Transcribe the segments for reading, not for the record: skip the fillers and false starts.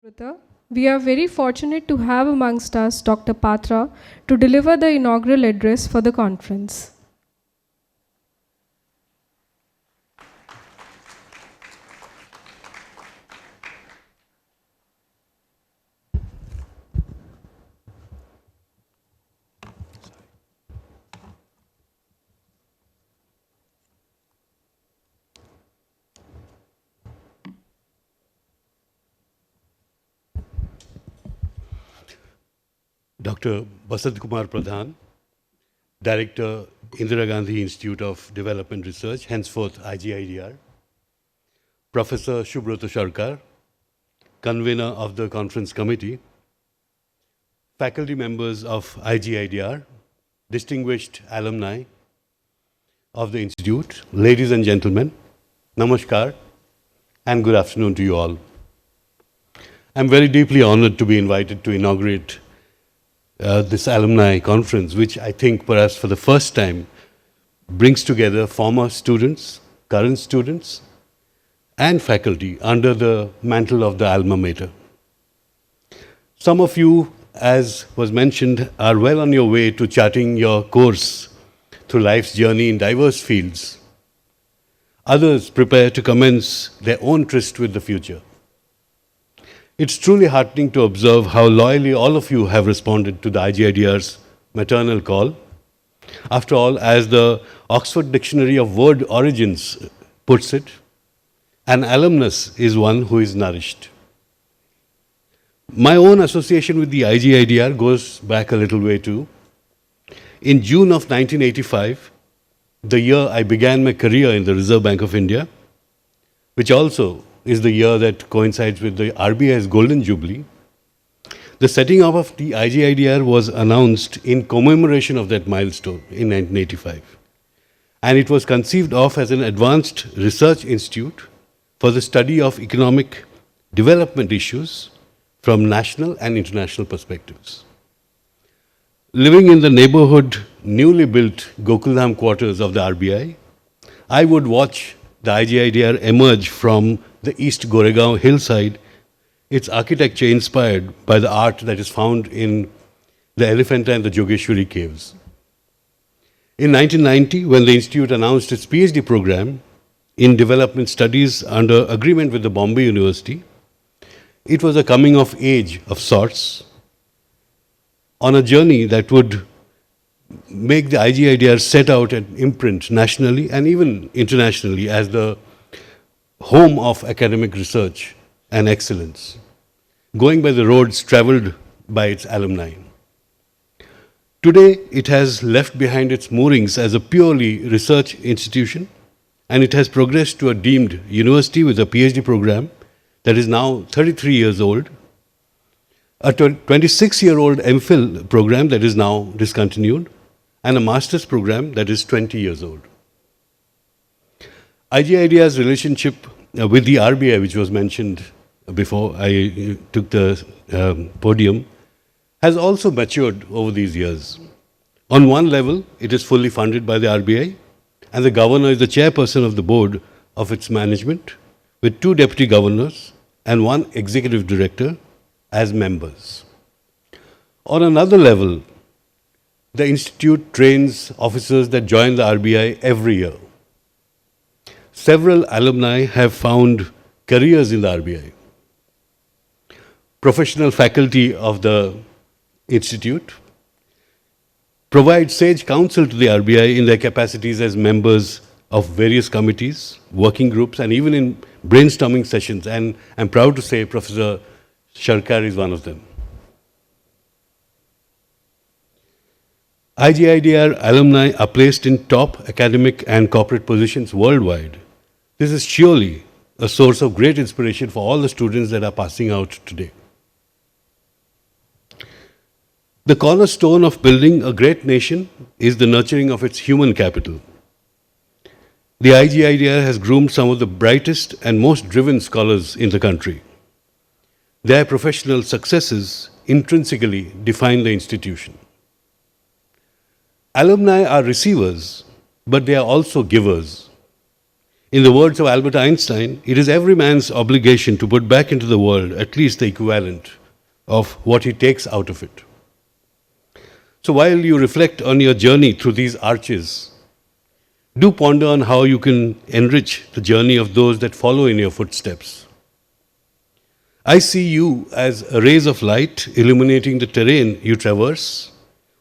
Patra. We are very fortunate to have amongst us Dr. Patra to deliver the inaugural address for the conference. Dr. Basant Kumar Pradhan, Director, Indira Gandhi Institute of Development Research, henceforth IGIDR, Professor Subroto Sarkar, Convener of the Conference Committee, faculty members of IGIDR, distinguished alumni of the Institute, ladies and gentlemen, namaskar, and good afternoon to you all. I'm very deeply honored to be invited to inaugurate this alumni conference, which I think perhaps for the first time brings together former students, current students, and faculty under the mantle of the alma mater. Some of you, as was mentioned, are well on your way to charting your course through life's journey in diverse fields. Others prepare to commence their own tryst with the future. It's truly heartening to observe how loyally all of you have responded to the IGIDR's maternal call. After all, as the Oxford Dictionary of Word Origins puts it, an alumnus is one who is nourished. My own association with the IGIDR goes back a little way too. In June of 1985, the year I began my career in the Reserve Bank of India, which also is the year that coincides with the RBI's Golden Jubilee, the setting up of the IGIDR was announced in commemoration of that milestone in 1985. And it was conceived of as an advanced research institute for the study of economic development issues from national and international perspectives. Living in the neighborhood newly built Gokuldham quarters of the RBI, I would watch the IGIDR emerge from the East Goregaon hillside, its architecture inspired by the art that is found in the Elephanta and the Jogeshwari caves. In 1990, when the Institute announced its PhD program in development studies under agreement with the Bombay University, it was a coming of age of sorts on a journey that would make the IGIDR set out an imprint nationally and even internationally as the home of academic research and excellence, going by the roads traveled by its alumni. Today, it has left behind its moorings as a purely research institution, and it has progressed to a deemed university with a PhD program that is now 33 years old, a 26-year-old MPhil program that is now discontinued, and a master's program that is 20 years old. IGIDR's relationship with the RBI, which was mentioned before I took the podium, has also matured over these years. On one level, it is fully funded by the RBI, and the governor is the chairperson of the board of its management, with 2 deputy governors and 1 executive director as members. On another level, the institute trains officers that join the RBI every year. Several alumni have found careers in the RBI. Professional faculty of the institute provide sage counsel to the RBI in their capacities as members of various committees, working groups, and even in brainstorming sessions. And I'm proud to say Professor Sarkar is one of them. IGIDR alumni are placed in top academic and corporate positions worldwide. This is surely a source of great inspiration for all the students that are passing out today. The cornerstone of building a great nation is the nurturing of its human capital. The IGIDR has groomed some of the brightest and most driven scholars in the country. Their professional successes intrinsically define the institution. Alumni are receivers, but they are also givers. In the words of Albert Einstein, it is every man's obligation to put back into the world at least the equivalent of what he takes out of it. So while you reflect on your journey through these arches, do ponder on how you can enrich the journey of those that follow in your footsteps. I see you as rays of light illuminating the terrain you traverse,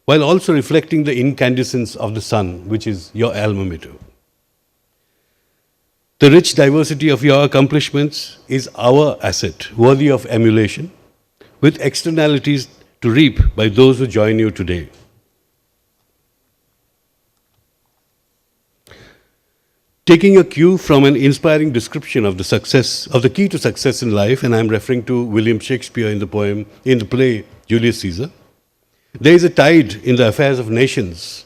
while also reflecting the incandescence of the sun, which is your alma mater. The rich diversity of your accomplishments is our asset, worthy of emulation, with externalities to reap by those who join you today. Taking a cue from an inspiring description of the key to success in life, and I'm referring to William Shakespeare in the play Julius Caesar, there is a tide in the affairs of nations,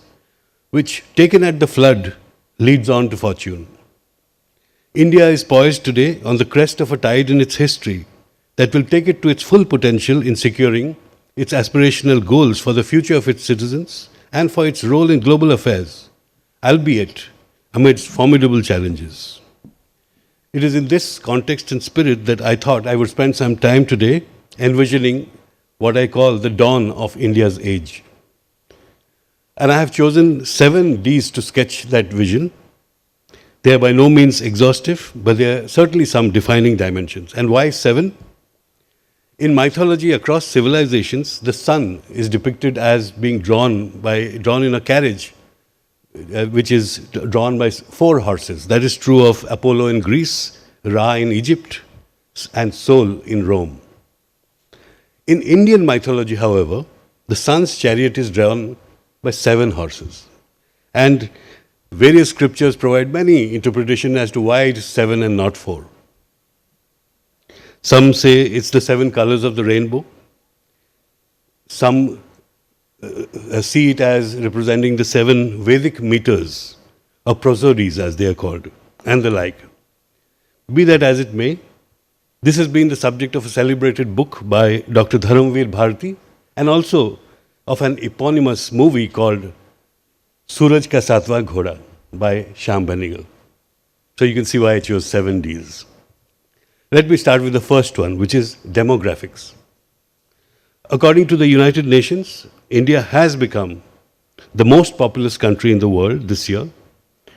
which, taken at the flood, leads on to fortune. India is poised today on the crest of a tide in its history that will take it to its full potential in securing its aspirational goals for the future of its citizens and for its role in global affairs, albeit amidst formidable challenges. It is in this context and spirit that I thought I would spend some time today envisioning what I call the dawn of India's age. And I have chosen 7 Ds to sketch that vision. They are by no means exhaustive, but there are certainly some defining dimensions. And why 7? In mythology across civilizations, the sun is depicted as being drawn in a carriage which is drawn by 4 horses. That is true of Apollo in Greece, Ra in Egypt, and Sol in Rome. In Indian mythology, however, the sun's chariot is drawn by 7 horses. And various scriptures provide many interpretations as to why it is 7 and not 4. Some say it's the 7 colors of the rainbow. Some see it as representing the 7 Vedic meters, or prosodies as they are called, and the like. Be that as it may, this has been the subject of a celebrated book by Dr. Dharamveer Bharati, and also of an eponymous movie called Suraj Ka Satwa Ghoda by Shyam Benegal. So you can see why I chose 7 Ds. Let me start with the first one, which is demographics. According to the United Nations, India has become the most populous country in the world this year,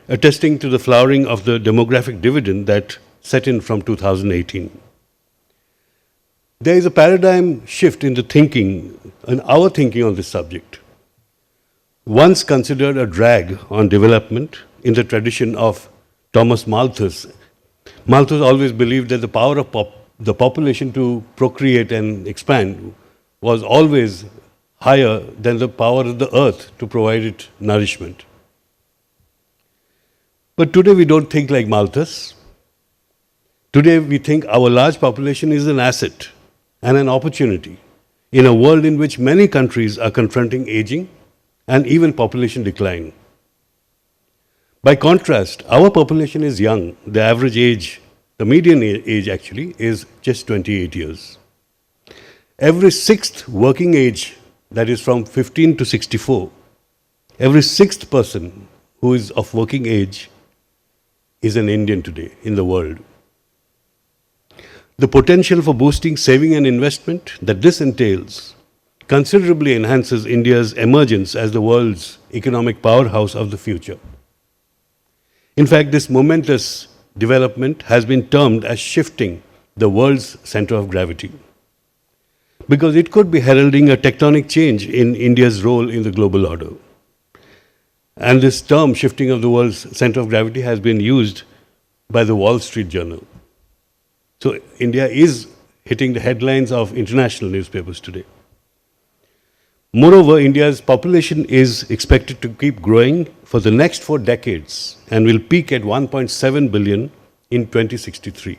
attesting to the flowering of the demographic dividend that set in from 2018. There is a paradigm shift in our thinking on this subject. Once considered a drag on development in the tradition of Thomas Malthus, Malthus always believed that the power of the population to procreate and expand was always higher than the power of the earth to provide it nourishment. But today we don't think like Malthus. Today we think our large population is an asset and an opportunity in a world in which many countries are confronting aging and even population decline. By contrast, our population is young. The average age, the median age actually, is just 28 years. Every 6th working age, that is from 15 to 64, every 6th person who is of working age is an Indian today in the world. The potential for boosting saving and investment that this entails considerably enhances India's emergence as the world's economic powerhouse of the future. In fact, this momentous development has been termed as shifting the world's center of gravity, because it could be heralding a tectonic change in India's role in the global order. And this term, shifting of the world's center of gravity, has been used by the Wall Street Journal. So India is hitting the headlines of international newspapers today. Moreover, India's population is expected to keep growing for the next 4 decades and will peak at 1.7 billion in 2063.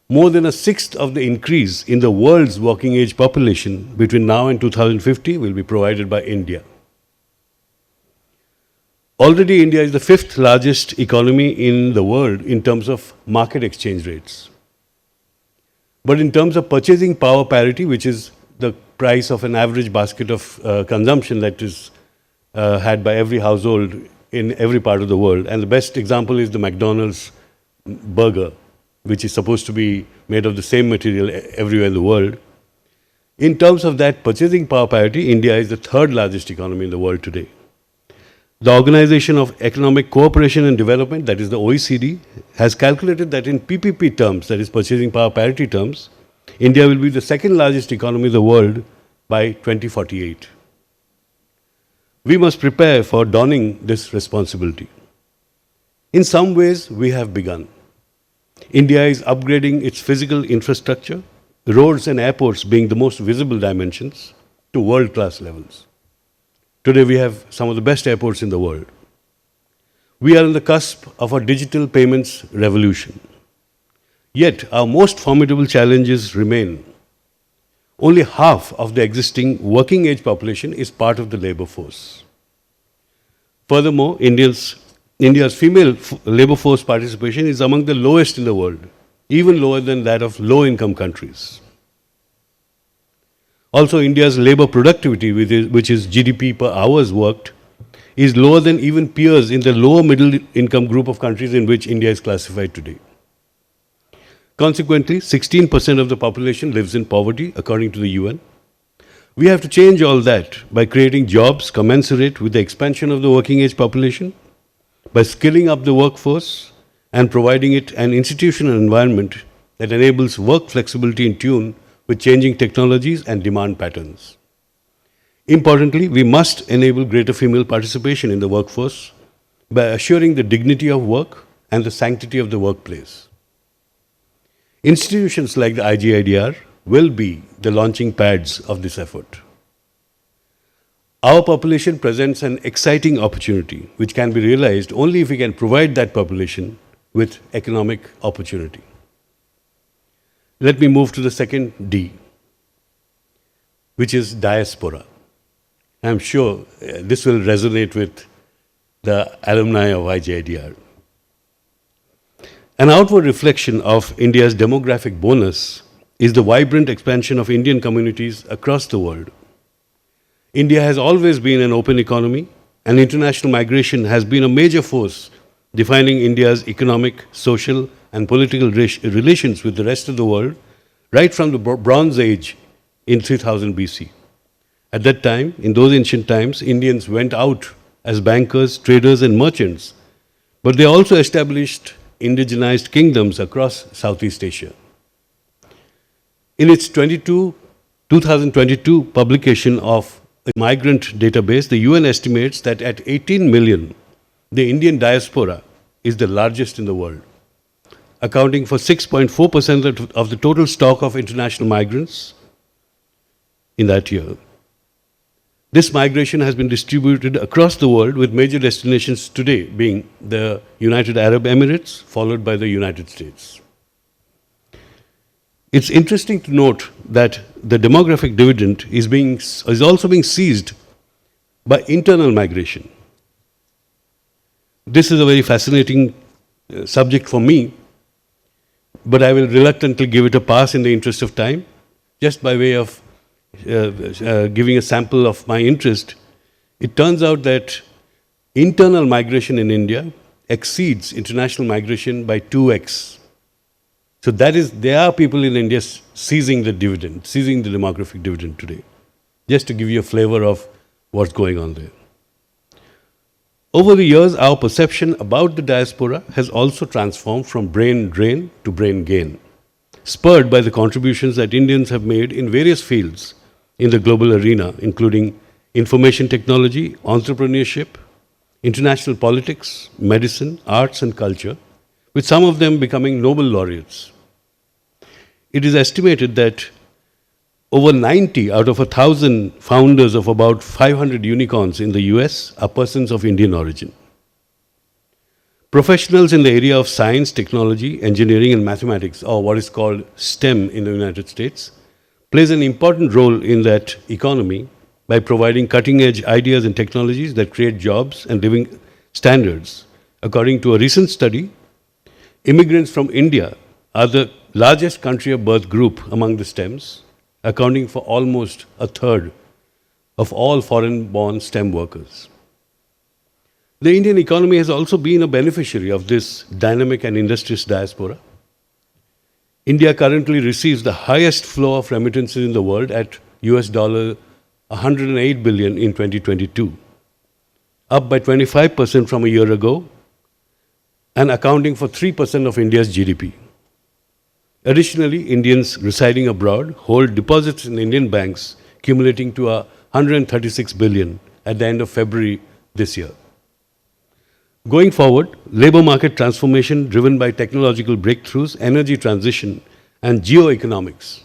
More than a sixth of the increase in the world's working age population between now and 2050 will be provided by India. Already, India is the 5th largest economy in the world in terms of market exchange rates. But in terms of purchasing power parity, which is the price of an average basket of consumption that is had by every household in every part of the world. And the best example is the McDonald's burger, which is supposed to be made of the same material everywhere in the world. In terms of that purchasing power parity, India is the third largest economy in the world today. The Organization of Economic Cooperation and Development, that is the OECD, has calculated that in PPP terms, that is purchasing power parity terms, India will be the second largest economy in the world by 2048. We must prepare for donning this responsibility. In some ways, we have begun. India is upgrading its physical infrastructure, roads and airports being the most visible dimensions, to world-class levels. Today, we have some of the best airports in the world. We are on the cusp of a digital payments revolution. Yet, our most formidable challenges remain. Only half of the existing working age population is part of the labor force. Furthermore, India's female labor force participation is among the lowest in the world, even lower than that of low-income countries. Also, India's labor productivity, which is GDP per hours worked, is lower than even peers in the lower middle income group of countries in which India is classified today. Consequently, 16% of the population lives in poverty, according to the UN. We have to change all that by creating jobs commensurate with the expansion of the working age population, by skilling up the workforce and providing it an institutional environment that enables work flexibility in tune with changing technologies and demand patterns. Importantly, we must enable greater female participation in the workforce by assuring the dignity of work and the sanctity of the workplace. Institutions like the IGIDR will be the launching pads of this effort. Our population presents an exciting opportunity which can be realized only if we can provide that population with economic opportunity. Let me move to the second D, which is diaspora. I'm sure this will resonate with the alumni of IGIDR. An outward reflection of India's demographic bonus is the vibrant expansion of Indian communities across the world. India has always been an open economy, and international migration has been a major force defining India's economic, social, and political relations with the rest of the world, right from the Bronze Age in 3000 BC. At that time, in those ancient times, Indians went out as bankers, traders, and merchants, but they also established indigenized kingdoms across Southeast Asia. In its 2022 publication of a migrant database, the UN estimates that at 18 million, the Indian diaspora is the largest in the world, accounting for 6.4% of the total stock of international migrants in that year. This migration has been distributed across the world, with major destinations today being the United Arab Emirates, followed by the United States. It's interesting to note that the demographic dividend is also being seized by internal migration. This is a very fascinating subject for me, but I will reluctantly give it a pass in the interest of time, just by way of giving a sample of my interest. It turns out that internal migration in India exceeds international migration by 2x. So there are people in India seizing the dividend, seizing the demographic dividend today, just to give you a flavor of what's going on there. Over the years, our perception about the diaspora has also transformed from brain drain to brain gain, spurred by the contributions that Indians have made in various fields in the global arena, including information technology, entrepreneurship, international politics, medicine, arts, and culture, with some of them becoming Nobel laureates. It is estimated that over 90 out of 1,000 founders of about 500 unicorns in the US are persons of Indian origin. Professionals in the area of science, technology, engineering, and mathematics, or what is called STEM in the United States, plays an important role in that economy by providing cutting-edge ideas and technologies that create jobs and living standards. According to a recent study, immigrants from India are the largest country of birth group among the STEMs, accounting for almost a third of all foreign-born STEM workers. The Indian economy has also been a beneficiary of this dynamic and industrious diaspora. India currently receives the highest flow of remittances in the world at $108 billion in 2022, up by 25% from a year ago and accounting for 3% of India's GDP. Additionally, Indians residing abroad hold deposits in Indian banks accumulating to $136 billion at the end of February this year. Going forward, labor market transformation driven by technological breakthroughs, energy transition, and geoeconomics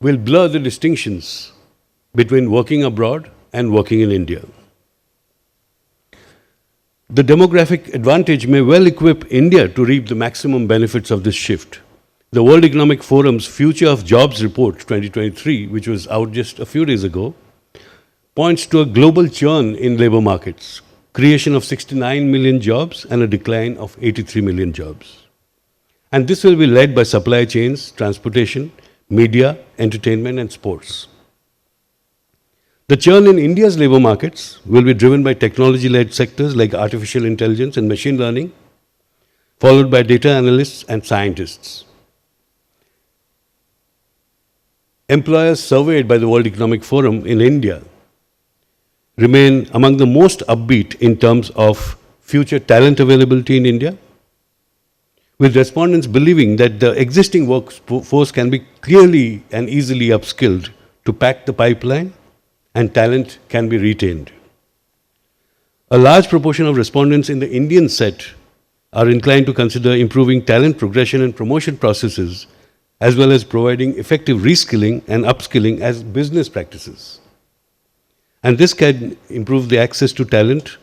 will blur the distinctions between working abroad and working in India. The demographic advantage may well equip India to reap the maximum benefits of this shift. The World Economic Forum's Future of Jobs Report 2023, which was out just a few days ago, points to a global churn in labor markets, creation of 69 million jobs and a decline of 83 million jobs. And this will be led by supply chains, transportation, media, entertainment, and sports. The churn in India's labor markets will be driven by technology-led sectors like artificial intelligence and machine learning, followed by data analysts and scientists. Employers surveyed by the World Economic Forum in India remain among the most upbeat in terms of future talent availability in India, with respondents believing that the existing workforce can be clearly and easily upskilled to pack the pipeline and talent can be retained. A large proportion of respondents in the Indian set are inclined to consider improving talent progression and promotion processes, as well as providing effective reskilling and upskilling as business practices. And this can improve the access to talent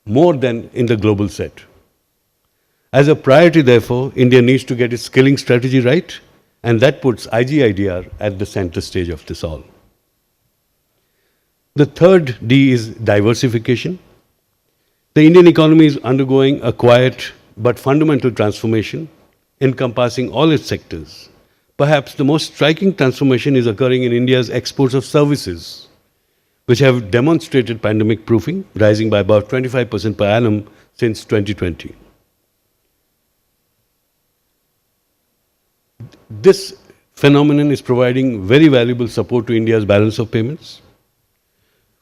more than in the global set. As a priority, therefore, India needs to get its skilling strategy right, and that puts IGIDR at the center stage of this all. The third D is diversification. The Indian economy is undergoing a quiet but fundamental transformation encompassing all its sectors. Perhaps the most striking transformation is occurring in India's exports of services, which have demonstrated pandemic proofing, rising by about 25% per annum since 2020. This phenomenon is providing very valuable support to India's balance of payments.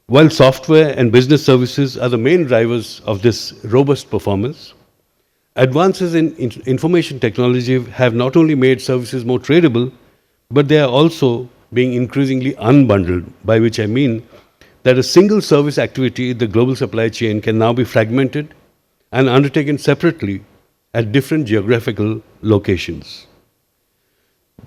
While software and business services are the main drivers of this robust performance, advances in information technology have not only made services more tradable, but they are also being increasingly unbundled, by which I mean that a single service activity in the global supply chain can now be fragmented and undertaken separately at different geographical locations.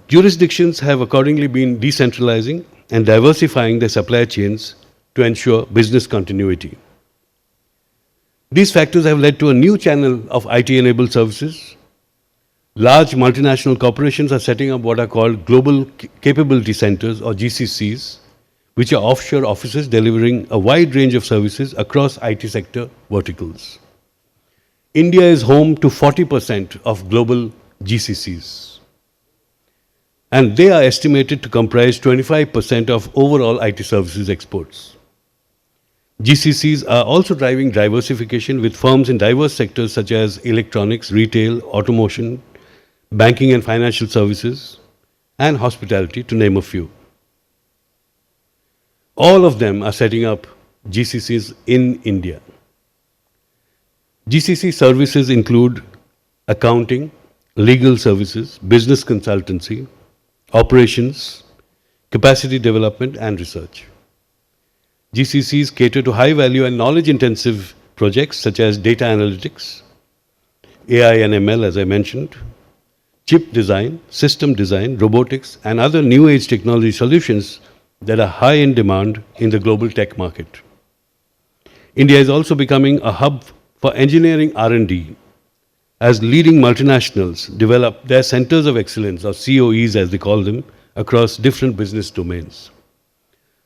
Jurisdictions have accordingly been decentralizing and diversifying their supply chains to ensure business continuity. These factors have led to a new channel of IT-enabled services. Large multinational corporations are setting up what are called Global Capability Centers, or GCCs, which are offshore offices delivering a wide range of services across IT sector verticals. India is home to 40% of global GCCs, and they are estimated to comprise 25% of overall IT services exports. GCCs are also driving diversification with firms in diverse sectors such as electronics, retail, automotive, banking and financial services, and hospitality, to name a few. All of them are setting up GCCs in India. GCC services include accounting, legal services, business consultancy, operations, capacity development, and research. GCCs cater to high-value and knowledge-intensive projects such as data analytics, AI and ML, as I mentioned, chip design, system design, robotics, and other new-age technology solutions that are high in demand in the global tech market. India is also becoming a hub for engineering R&D as leading multinationals develop their centers of excellence, or COEs as they call them, across different business domains.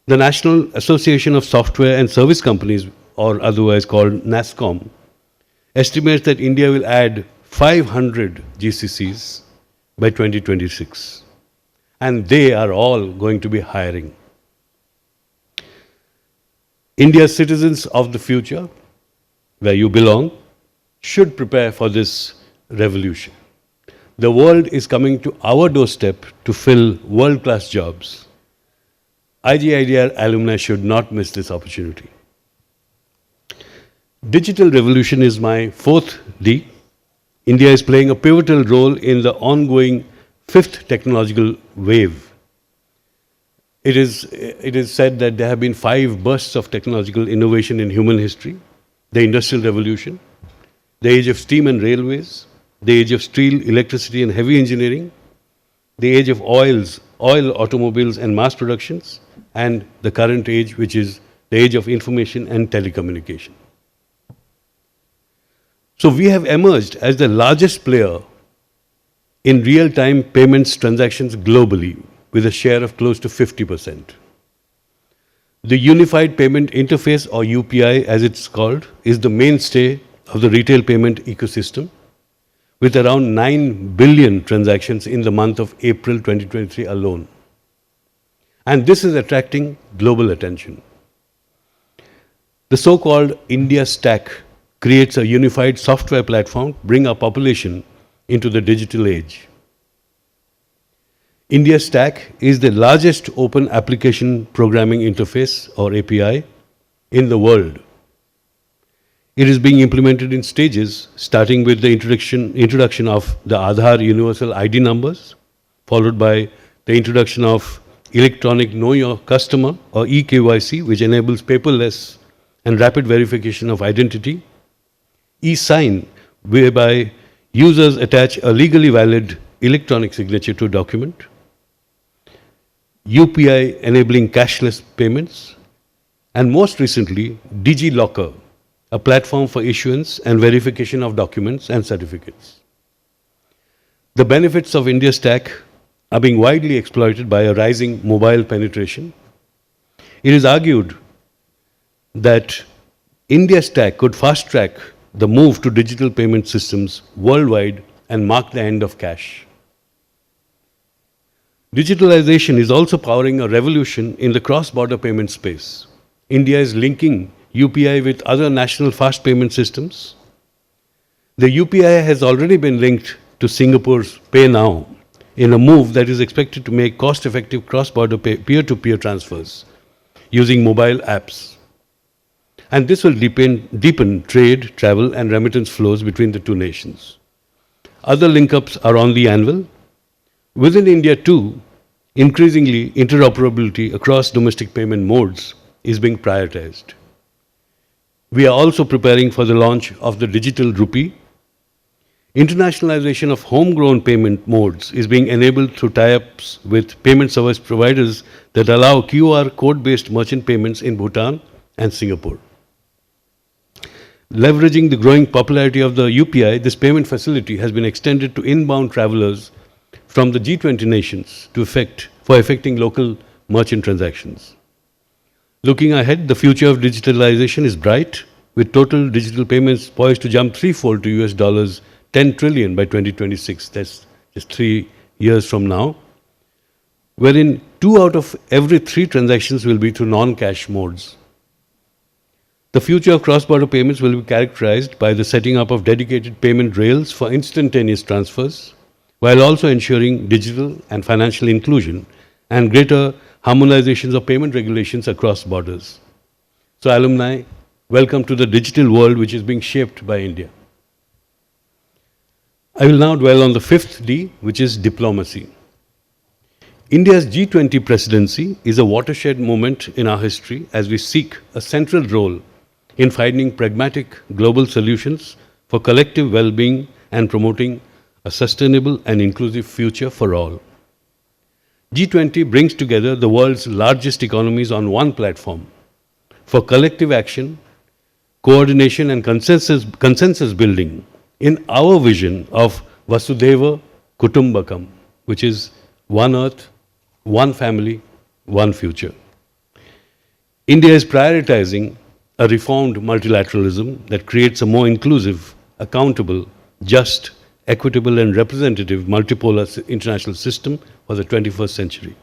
The National Association of Software and Service Companies, or otherwise called NASSCOM, estimates that India will add 500 GCCs by 2026, and they are all going to be hiring. India's citizens of the future where you belong, should prepare for this revolution. The world is coming to our doorstep to fill world-class jobs. IGIDR alumni should not miss this opportunity. Digital revolution is my fourth D. India is playing a pivotal role in the ongoing fifth technological wave. It is said that there have been 5 bursts of technological innovation in human history: the Industrial Revolution, the age of steam and railways, the age of steel, electricity and heavy engineering, the age of oil, automobiles and mass productions, and the current age, which is the age of information and telecommunication. So we have emerged as the largest player in real-time payments transactions globally, with a share of close to 50%. The Unified Payment Interface, or UPI as it's called, is the mainstay of the retail payment ecosystem, with around 9 billion transactions in the month of April 2023 alone. And this is attracting global attention. The so-called India Stack creates a unified software platform to bring our population into the digital age. India Stack is the largest open application programming interface, or API, in the world. It is being implemented in stages, starting with the introduction of the Aadhaar Universal ID numbers, followed by the introduction of Electronic Know Your Customer, or eKYC, which enables paperless and rapid verification of identity, eSign, whereby users attach a legally valid electronic signature to a document, UPI enabling cashless payments, and most recently, DigiLocker, a platform for issuance and verification of documents and certificates. The benefits of India Stack are being widely exploited by a rising mobile penetration. It is argued that India Stack could fast-track the move to digital payment systems worldwide and mark the end of cash. Digitalization is also powering a revolution in the cross-border payment space. India is linking UPI with other national fast payment systems. The UPI has already been linked to Singapore's Pay Now in a move that is expected to make cost-effective cross-border peer-to-peer transfers using mobile apps. And this will deepen trade, travel, and remittance flows between the two nations. Other link-ups are on the anvil. Within India too, increasingly interoperability across domestic payment modes is being prioritized. We are also preparing for the launch of the digital rupee. Internationalization of homegrown payment modes is being enabled through tie-ups with payment service providers that allow QR code-based merchant payments in Bhutan and Singapore. Leveraging the growing popularity of the UPI, this payment facility has been extended to inbound travelers from the G20 nations for effecting local merchant transactions. Looking ahead, the future of digitalization is bright, with total digital payments poised to jump threefold to US $10 trillion by 2026. That's just 3 years from now, wherein 2 out of every 3 transactions will be through non-cash modes. The future of cross-border payments will be characterized by the setting up of dedicated payment rails for instantaneous transfers, while also ensuring digital and financial inclusion and greater harmonizations of payment regulations across borders. So alumni, welcome to the digital world which is being shaped by India. I will now dwell on the 5th D, which is diplomacy. India's G20 presidency is a watershed moment in our history as we seek a central role in finding pragmatic global solutions for collective well-being and promoting a sustainable and inclusive future for all. G20 brings together the world's largest economies on one platform for collective action, coordination and consensus building in our vision of Vasudhaiva Kutumbakam, which is one earth, one family, one future. India is prioritizing a reformed multilateralism that creates a more inclusive, accountable, just, equitable and representative multipolar international system for the 21st century.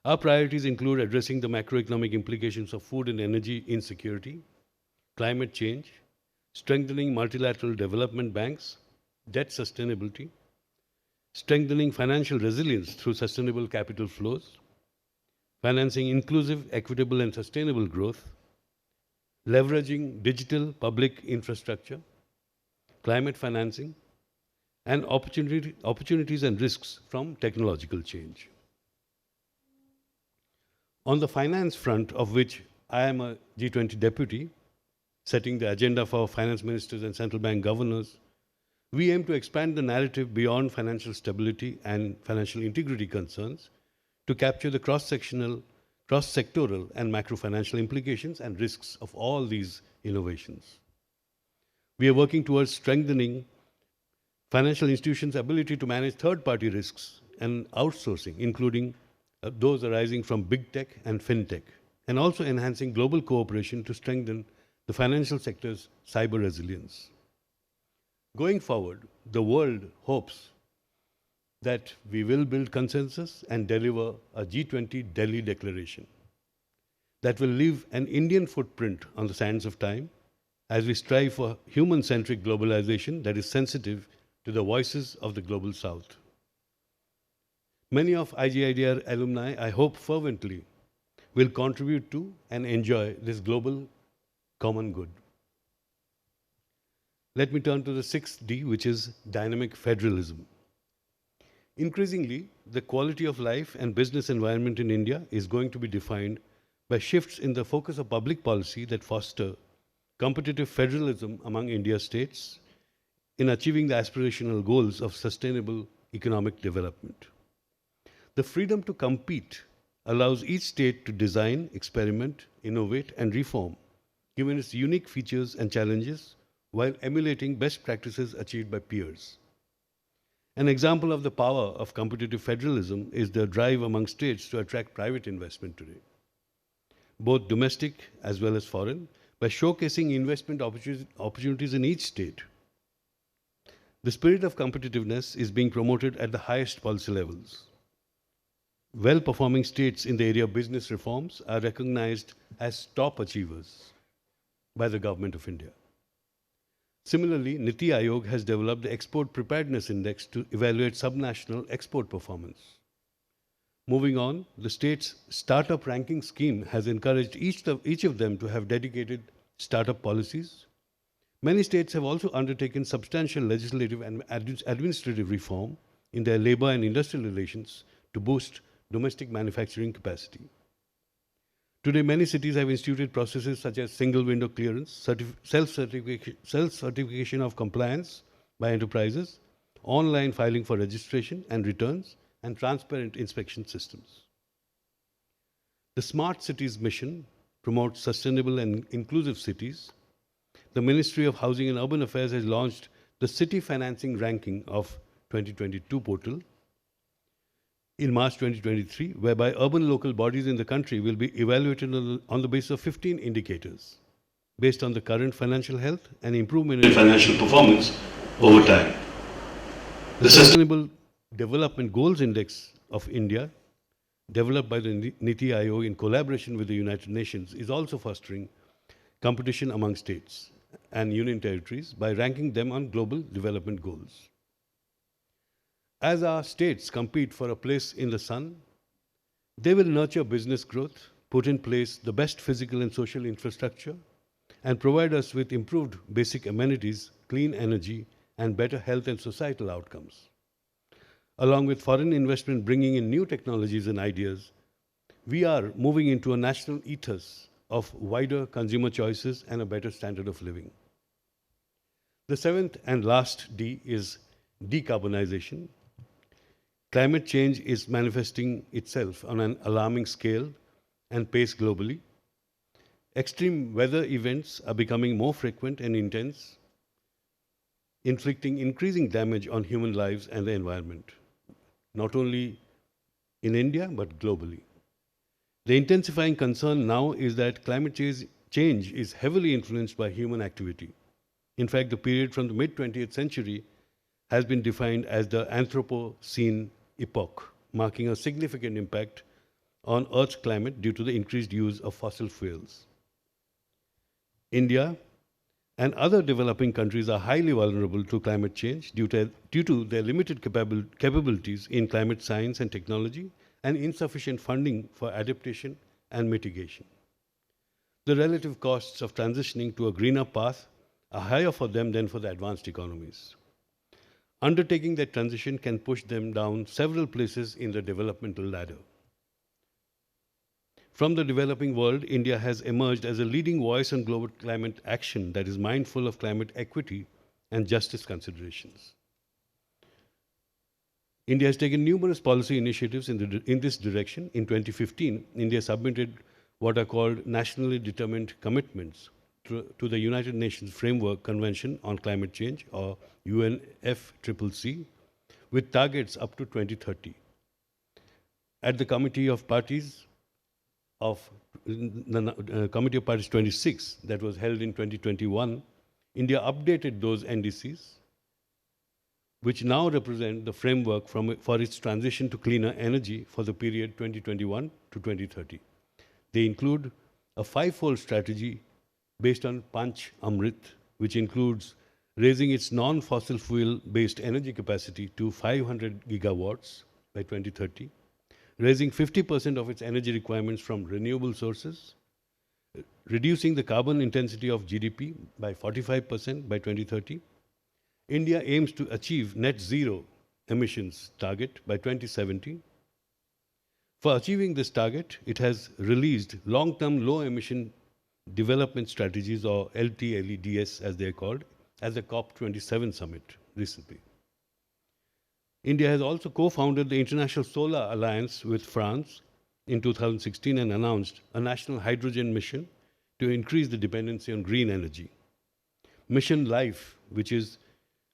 Our priorities include addressing the macroeconomic implications of food and energy insecurity, climate change, strengthening multilateral development banks, debt sustainability, strengthening financial resilience through sustainable capital flows, financing inclusive, equitable, and sustainable growth, leveraging digital public infrastructure, climate financing, and opportunities and risks from technological change. On the finance front, of which I am a G20 deputy, setting the agenda for finance ministers and central bank governors, we aim to expand the narrative beyond financial stability and financial integrity concerns to capture the cross-sectoral and macro-financial implications and risks of all these innovations. We are working towards strengthening financial institutions' ability to manage third-party risks and outsourcing, including those arising from big tech and fintech, and also enhancing global cooperation to strengthen the financial sector's cyber resilience. Going forward, the world hopes that we will build consensus and deliver a G20 Delhi Declaration that will leave an Indian footprint on the sands of time as we strive for human-centric globalization that is sensitive to the voices of the global South. Many of IGIDR alumni, I hope fervently, will contribute to and enjoy this global common good. Let me turn to the sixth D, which is dynamic federalism. Increasingly, the quality of life and business environment in India is going to be defined by shifts in the focus of public policy that foster competitive federalism among India's states in achieving the aspirational goals of sustainable economic development. The freedom to compete allows each state to design, experiment, innovate, and reform, given its unique features and challenges, while emulating best practices achieved by peers. An example of the power of competitive federalism is the drive among states to attract private investment today, both domestic as well as foreign, by showcasing investment opportunities in each state. The spirit of competitiveness is being promoted at the highest policy levels. Well-performing states in the area of business reforms are recognized as top achievers by the Government of India. Similarly, Niti Aayog has developed the Export Preparedness Index to evaluate subnational export performance. Moving on, the state's startup ranking scheme has encouraged each of them to have dedicated startup policies. Many states have also undertaken substantial legislative and administrative reform in their labor and industrial relations to boost domestic manufacturing capacity. Today, many cities have instituted processes such as single window clearance, self-certification of compliance by enterprises, online filing for registration and returns, and transparent inspection systems. The Smart Cities mission promotes sustainable and inclusive cities. The Ministry of Housing and Urban Affairs has launched the City Financing Ranking of 2022 portal in March 2023, whereby urban local bodies in the country will be evaluated on the basis of 15 indicators based on the current financial health and improvement in financial performance over time. The Sustainable Development Goals Index of India, developed by the Niti Aayog in collaboration with the United Nations, is also fostering competition among states and union territories by ranking them on global development goals. As our states compete for a place in the sun, they will nurture business growth, put in place the best physical and social infrastructure, and provide us with improved basic amenities, clean energy, and better health and societal outcomes. Along with foreign investment bringing in new technologies and ideas, we are moving into a national ethos of wider consumer choices and a better standard of living. The seventh and last D is decarbonization. Climate change is manifesting itself on an alarming scale and pace globally. Extreme weather events are becoming more frequent and intense, inflicting increasing damage on human lives and the environment, not only in India but globally. The intensifying concern now is that climate change is heavily influenced by human activity. In fact, the period from the mid-20th century has been defined as the Anthropocene epoch, marking a significant impact on Earth's climate due to the increased use of fossil fuels. India, and other developing countries are highly vulnerable to climate change due to their limited capabilities in climate science and technology and insufficient funding for adaptation and mitigation. The relative costs of transitioning to a greener path are higher for them than for the advanced economies. Undertaking that transition can push them down several places in the developmental ladder. From the developing world, India has emerged as a leading voice on global climate action that is mindful of climate equity and justice considerations. India has taken numerous policy initiatives in this direction. In 2015, India submitted what are called nationally determined commitments to the United Nations Framework Convention on Climate Change, or UNFCCC, with targets up to 2030. At the Committee of Parties 26 that was held in 2021, India updated those NDCs, which now represent the framework for its transition to cleaner energy for the period 2021 to 2030. They include a five-fold strategy based on Panch Amrit, which includes raising its non-fossil fuel-based energy capacity to 500 gigawatts by 2030, raising 50% of its energy requirements from renewable sources, reducing the carbon intensity of GDP by 45% by 2030. India aims to achieve net zero emissions target by 2070. For achieving this target, it has released long-term low-emission development strategies, or LTLEDs as they are called, at the COP27 summit recently. India has also co-founded the International Solar Alliance with France in 2016 and announced a national hydrogen mission to increase the dependency on green energy. Mission Life, which is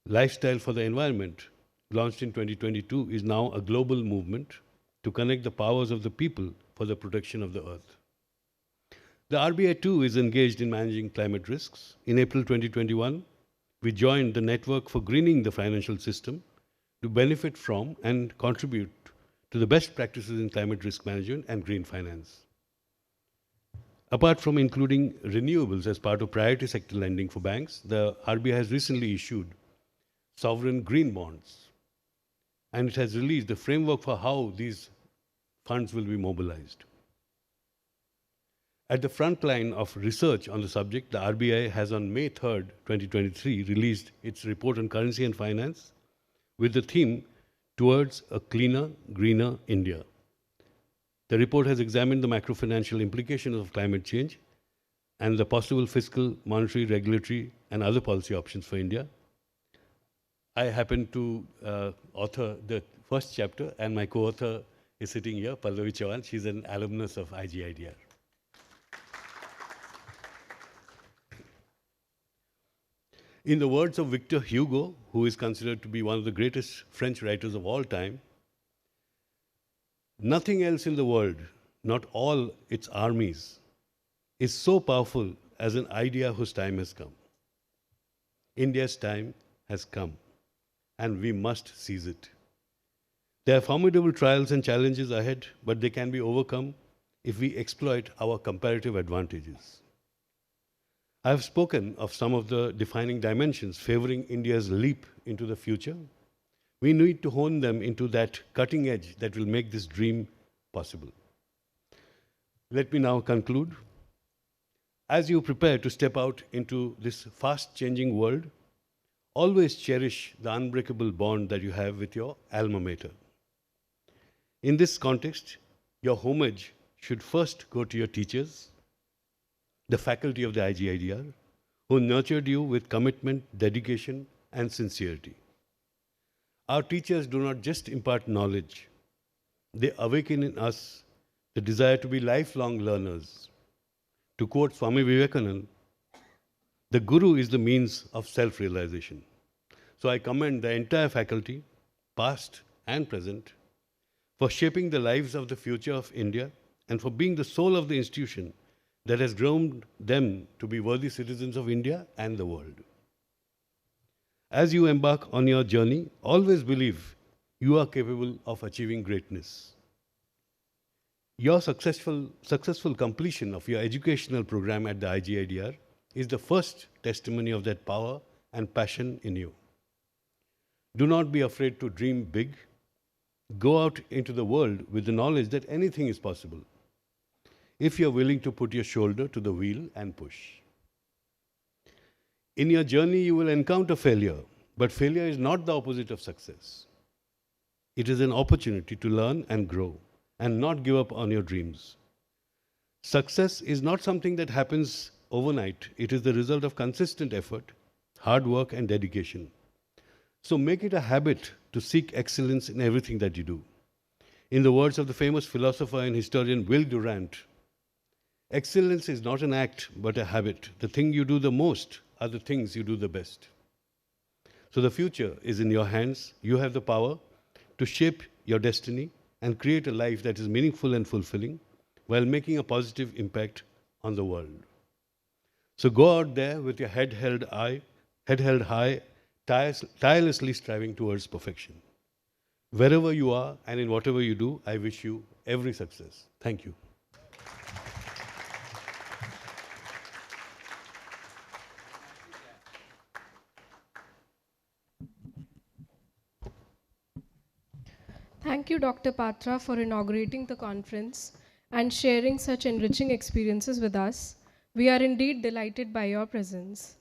Lifestyle for the Environment, launched in 2022, is now a global movement to connect the powers of the people for the protection of the earth. The RBI too is engaged in managing climate risks. In April 2021, we joined the Network for Greening the Financial System to benefit from and contribute to the best practices in climate risk management and green finance. Apart from including renewables as part of priority sector lending for banks, the RBI has recently issued sovereign green bonds, and it has released the framework for how these funds will be mobilized. At the front line of research on the subject, the RBI has on May 3rd, 2023, released its report on currency and finance with the theme Towards a Cleaner, Greener India. The report has examined the macro-financial implications of climate change and the possible fiscal, monetary, regulatory, and other policy options for India. I happen to author the first chapter, and my co-author is sitting here, Pallavi Chauhan. She's an alumnus of IGIDR. In the words of Victor Hugo, who is considered to be one of the greatest French writers of all time, nothing else in the world, not all its armies, is so powerful as an idea whose time has come. India's time has come, and we must seize it. There are formidable trials and challenges ahead, but they can be overcome if we exploit our comparative advantages. I have spoken of some of the defining dimensions favoring India's leap into the future. We need to hone them into that cutting edge that will make this dream possible. Let me now conclude. As you prepare to step out into this fast-changing world, always cherish the unbreakable bond that you have with your alma mater. In this context, your homage should first go to your teachers, the faculty of the IGIDR, who nurtured you with commitment, dedication, and sincerity. Our teachers do not just impart knowledge, they awaken in us the desire to be lifelong learners. To quote Swami Vivekananda, the Guru is the means of self-realization. So I commend the entire faculty, past and present, for shaping the lives of the future of India and for being the soul of the institution that has groomed them to be worthy citizens of India and the world. As you embark on your journey, always believe you are capable of achieving greatness. Your successful completion of your educational program at the IGIDR is the first testimony of that power and passion in you. Do not be afraid to dream big. Go out into the world with the knowledge that anything is possible if you're willing to put your shoulder to the wheel and push. In your journey, you will encounter failure, but failure is not the opposite of success. It is an opportunity to learn and grow and not give up on your dreams. Success is not something that happens overnight. It is the result of consistent effort, hard work, and dedication. So make it a habit to seek excellence in everything that you do. In the words of the famous philosopher and historian Will Durant, excellence is not an act but a habit. The thing you do the most are the things you do the best. So the future is in your hands. You have the power to shape your destiny and create a life that is meaningful and fulfilling while making a positive impact on the world. So go out there with your head held high, tirelessly striving towards perfection. Wherever you are and in whatever you do, I wish you every success. Thank you. Thank you, Dr. Patra, for inaugurating the conference and sharing such enriching experiences with us. We are indeed delighted by your presence.